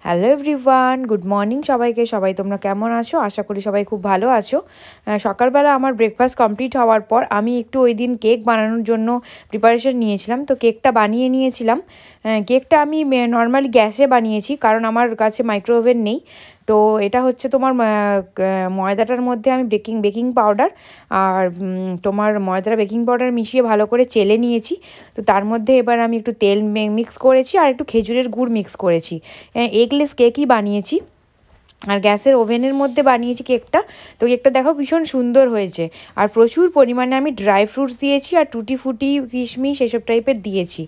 Hello everyone, good morning সবাইকে। সবাই তোমরা কেমন আছো? আশা করি সবাই খুব ভালো আছো। সকালবেলা আমার ব্রেকফাস্ট কমপ্লিট হওয়ার পর আমি একটু ওই দিন কেক বানানোর জন্য প্রিপারেশন নিয়েছিলাম। তো কেকটা বানিয়ে নিয়েছিলাম। কেকটা আমি নর্মালি গ্যাসে বানিয়েছি, কারণ আমার কাছে মাইক্রোওভেন নেই। তো এটা হচ্ছে তোমার ময়দাটার মধ্যে আমি বেকিং পাউডার আর তোমার ময়দাটা বেকিং পাউডার মিশিয়ে ভালো করে চেলে নিয়েছি। তো তার মধ্যে এবার আমি একটু তেল মিক্স করেছি আর একটু খেজুরের গুড় মিক্স করেছি। এগলেস কেকই বানিয়েছি আর গ্যাসের ওভেনের মধ্যে বানিয়েছি কেকটা। তো কেকটা দেখো ভীষণ সুন্দর হয়েছে। আর প্রচুর পরিমাণে আমি ড্রাই ফ্রুটস দিয়েছি আর টুটি ফুটি কিশমিশ এসব টাইপের দিয়েছি।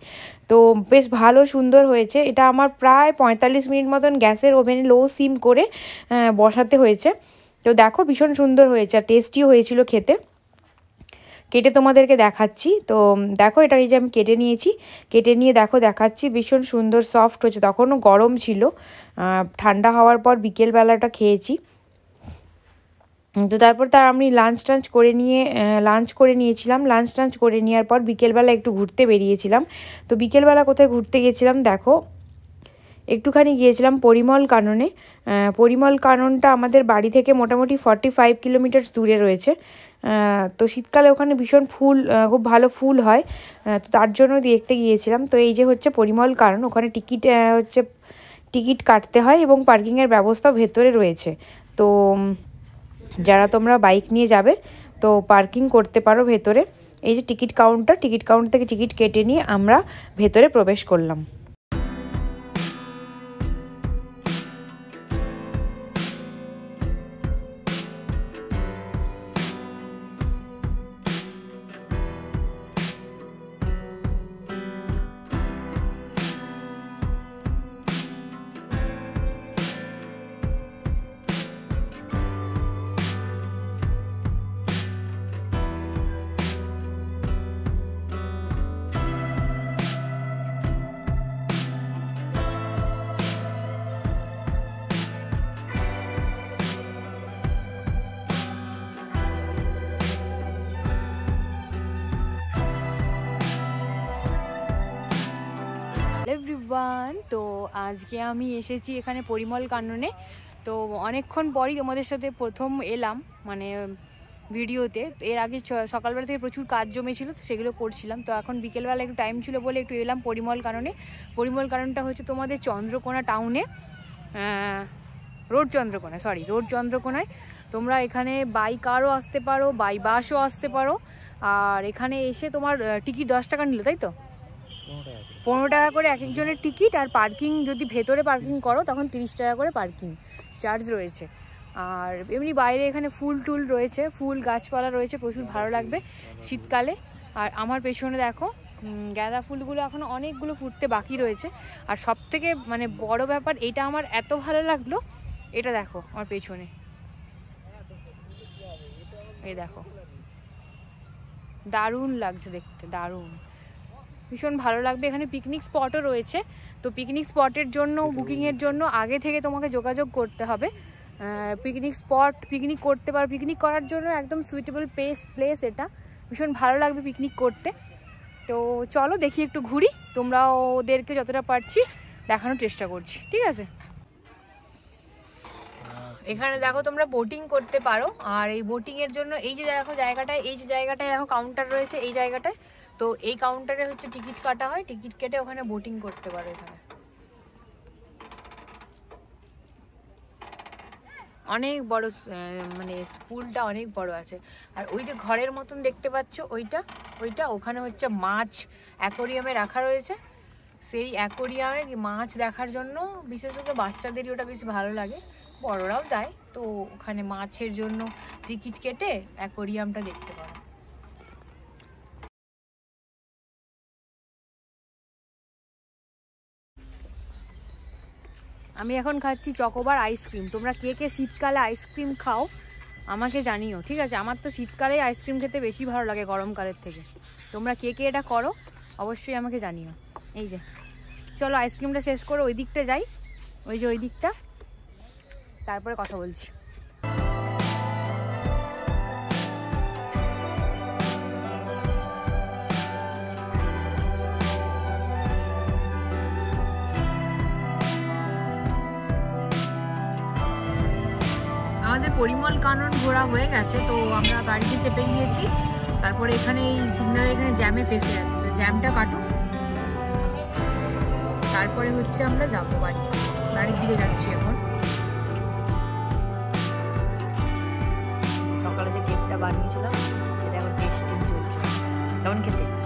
তো বেশ ভালো সুন্দর হয়েছে। এটা আমার প্রায় 45 মিনিট মতন গ্যাসের ওভেনে লো সিম করে বসাতে হয়েছে। তো দেখো ভীষণ সুন্দর হয়েছে আর টেস্টিও হয়েছিল খেতে। কেটে তোমাদেরকে দেখাচ্ছি। তো দেখো এটা এই যে আমি কেটে নিয়েছি, কেটে নিয়ে দেখো দেখাচ্ছি ভীষণ সুন্দর সফট হয়েছে। তখনও গরম ছিল, ঠান্ডা হওয়ার পর বিকেলবেলাটা খেয়েছি। তো তারপর আমি লাঞ্চ করে নিয়েছিলাম। লাঞ্চ করে নেওয়ার পর বিকেলবেলা একটু ঘুরতে বেরিয়েছিলাম। তো বিকেলবেলা কোথায় ঘুরতে গেছিলাম দেখো, একটুখানি গিয়েছিলাম পরিমল কাননে। পরিমল কাননটা আমাদের বাড়ি থেকে মোটামুটি 45 কিলোমিটার দূরে রয়েছে। তো শীতকালে ওখানে ভীষণ খুব ভালো ফুল হয়। তো তার জন্য দেখতে গিয়েছিলাম। তো এই যে হচ্ছে পরিমল কানন, ওখানে টিকিট কাটতে হয় এবং পার্কিংয়ের ব্যবস্থাও ভেতরে রয়েছে। তো যারা তোমরা বাইক নিয়ে যাবে তো পার্কিং করতে পারো ভেতরে। এই যে টিকিট কাউন্টার থেকে টিকিট কেটে নিয়ে আমরা ভেতরে প্রবেশ করলাম। এভরিওয়ান, তো আজকে আমি এসেছি এখানে পরিমল কাননে। তো অনেকক্ষণ পরই তোমাদের সাথে প্রথম এলাম মানে ভিডিওতে। এর আগে সকালবেলা থেকে প্রচুর কাজ জমেছিল, সেগুলো করছিলাম। তো এখন বিকেলবেলা একটু টাইম ছিল বলে একটু এলাম পরিমল কাননে। পরিমল কাননটা হচ্ছে তোমাদের চন্দ্রকোনা টাউনে, রোড চন্দ্রকোনায়। তোমরা এখানে বাই কারও আসতে পারো, বাই বাসও আসতে পারো। আর এখানে এসে তোমার টিকিট 10 টাকা নিল, তাই তো? 15 টাকা করে এক একজনের টিকিট। আর পার্কিং যদি ভেতরে পার্কিং করো তখন 30 টাকা করে পার্কিং চার্জ রয়েছে। আর এমনি বাইরে এখানে ফুল টুল রয়েছে, ফুল গাছপালা রয়েছে, প্রচুর ভালো লাগবে শীতকালে। আর আমার পেছনে দেখো গাঁদা ফুলগুলো এখনও অনেকগুলো ফুটতে বাকি রয়েছে। আর সবথেকে মানে বড় ব্যাপার, এটা আমার এত ভালো লাগলো, এটা দেখো আমার পেছনে, এই দেখো দারুণ লাগছে দেখতে, দারুণ ভীষণ ভালো লাগবে। এখানে পিকনিক স্পটও রয়েছে। তো পিকনিক স্পটের জন্য বুকিংয়ের জন্য আগে থেকে তোমাকে যোগাযোগ করতে হবে। পিকনিক করতে পারো, পিকনিক করার জন্য একদম সুইটেবল প্লেস এটা, ভীষণ ভালো লাগবে পিকনিক করতে। তো চলো দেখি একটু ঘুরি, তোমরা ওদেরকে যতটা পারছি দেখানোর চেষ্টা করছি, ঠিক আছে? এখানে দেখো তোমরা বোটিং করতে পারো। আর এই বোটিংয়ের জন্য এই যে দেখো জায়গাটায় দেখো কাউন্টার রয়েছে এই জায়গাটায়। তো এই কাউন্টারে হচ্ছে টিকিট কাটা হয়, টিকিট কেটে ওখানে বোটিং করতে পারো। এখানে অনেক বড়, মানে পুলটা অনেক বড় আছে। আর ওই যে ঘরের মতন দেখতে পাচ্ছ ওইটা ওখানে হচ্ছে মাছ অ্যাকোরিয়ামে রাখা রয়েছে। সেই অ্যাকোরিয়ামে মাছ দেখার জন্য বিশেষত বাচ্চাদেরই ওটা বেশ ভালো লাগে, বড়রাও যায়। তো ওখানে মাছের জন্য টিকিট কেটে অ্যাকোরিয়ামটা দেখতে পারো। আমি এখন খাচ্ছি চকোবার আইসক্রিম। তোমরা কে কে শীতকালে আইসক্রিম খাও আমাকে জানিও, ঠিক আছে? আমার তো শীতকালেই আইসক্রিম খেতে বেশি ভালো লাগে গরমকালের থেকে। তোমরা কে কে এটা করো অবশ্যই আমাকে জানিও। এই যে চলো আইসক্রিমটা শেষ করে ওই দিকটা যাই, ওই যে ওই দিকটা, তারপরে কথা বলছি। পরিমল কানন ঘোরা হয়ে গেছে, তো আমরা গাড়িতে চেপে গিয়েছি। তারপরে এখানে এই সিগন্যালের এখানে জ্যামে ফেসে আছে, তো জ্যামটা কাটুক, তারপরে হচ্ছে আমরা যাবো বাড়ির দিকে যাচ্ছি এখন। সকালে যে কেকটা বানিয়েছিলাম সেটা এখন টেস্টিং চলছে, কেমন খেতে?